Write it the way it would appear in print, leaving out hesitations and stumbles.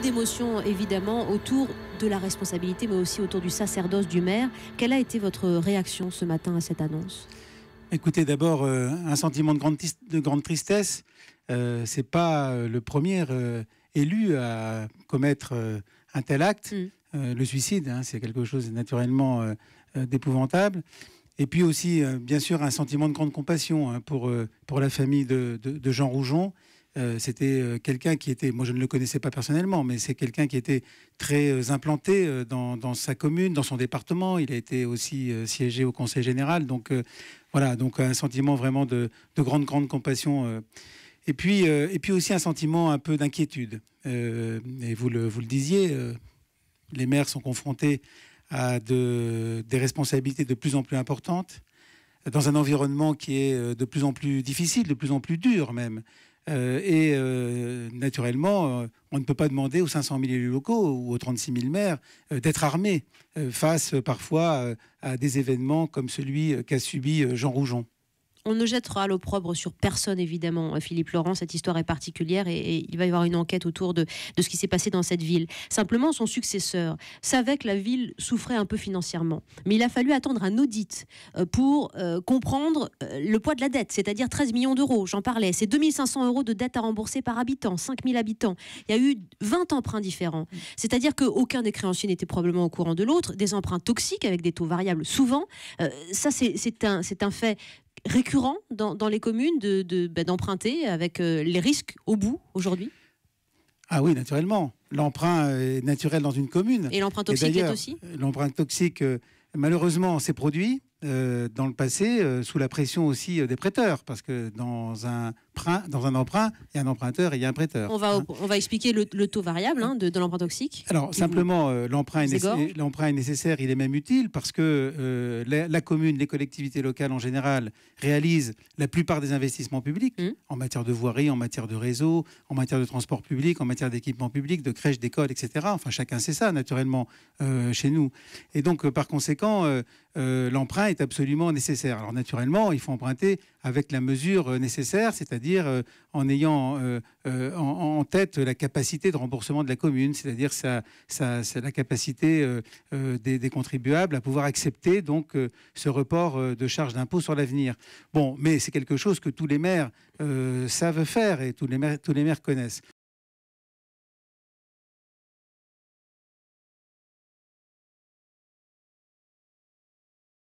d'émotions évidemment autour de la responsabilité, mais aussi autour du sacerdoce du maire. Quelle a été votre réaction ce matin à cette annonce? Écoutez, d'abord, un sentiment de grande tristesse. C'est pas le premier élu à commettre un tel acte. Le suicide, hein, c'est quelque chose naturellement d'épouvantable. Et puis aussi, bien sûr, un sentiment de grande compassion hein, pour la famille de Jean Roujon. C'était quelqu'un qui était, moi je ne le connaissais pas personnellement, mais c'est quelqu'un qui était très implanté dans sa commune, dans son département. Il a été aussi siégé au Conseil général. Donc voilà, donc un sentiment vraiment de grande compassion. Et puis aussi un sentiment un peu d'inquiétude. Et vous le disiez, les maires sont confrontés à des responsabilités de plus en plus importantes, dans un environnement qui est de plus en plus difficile, de plus en plus dur même. Naturellement, on ne peut pas demander aux 500 000 élus locaux ou aux 36 000 maires d'être armés face parfois à des événements comme celui qu'a subi Jean Roujon. On ne jettera l'opprobre sur personne, évidemment, Philippe Laurent. Cette histoire est particulière et il va y avoir une enquête autour de ce qui s'est passé dans cette ville. Simplement, son successeur savait que la ville souffrait un peu financièrement. Mais il a fallu attendre un audit pour comprendre le poids de la dette, c'est-à-dire 13 millions d'euros. J'en parlais. C'est 2 500 € de dette à rembourser par habitant, 5 000 habitants. Il y a eu 20 emprunts différents. C'est-à-dire qu'aucun des créanciers n'était probablement au courant de l'autre. Des emprunts toxiques avec des taux variables souvent. Ça, c'est un fait récurrent dans les communes d'emprunter avec les risques au bout aujourd'hui? Ah oui, naturellement. L'emprunt est naturel dans une commune. Et l'emprunt toxique est aussi? L'emprunt toxique, malheureusement, s'est produit dans le passé sous la pression aussi des prêteurs. Parce que dans un emprunt, il y a un emprunteur et il y a un prêteur. On va expliquer le taux variable de l'emprunt toxique. Alors, simplement, l'emprunt est nécessaire, il est même utile parce que la commune, les collectivités locales en général, réalisent la plupart des investissements publics en matière de voirie, en matière de réseau, en matière de transport public, en matière d'équipement public, de crèches, d'écoles, etc. Enfin, chacun sait ça, naturellement, chez nous. Et donc, par conséquent, l'emprunt est absolument nécessaire. Alors, naturellement, il faut emprunter avec la mesure nécessaire, c'est-à-dire en ayant en tête la capacité de remboursement de la commune, c'est-à-dire la capacité des contribuables à pouvoir accepter donc ce report de charges d'impôt sur l'avenir. Bon, mais c'est quelque chose que tous les maires savent faire et tous les maires connaissent.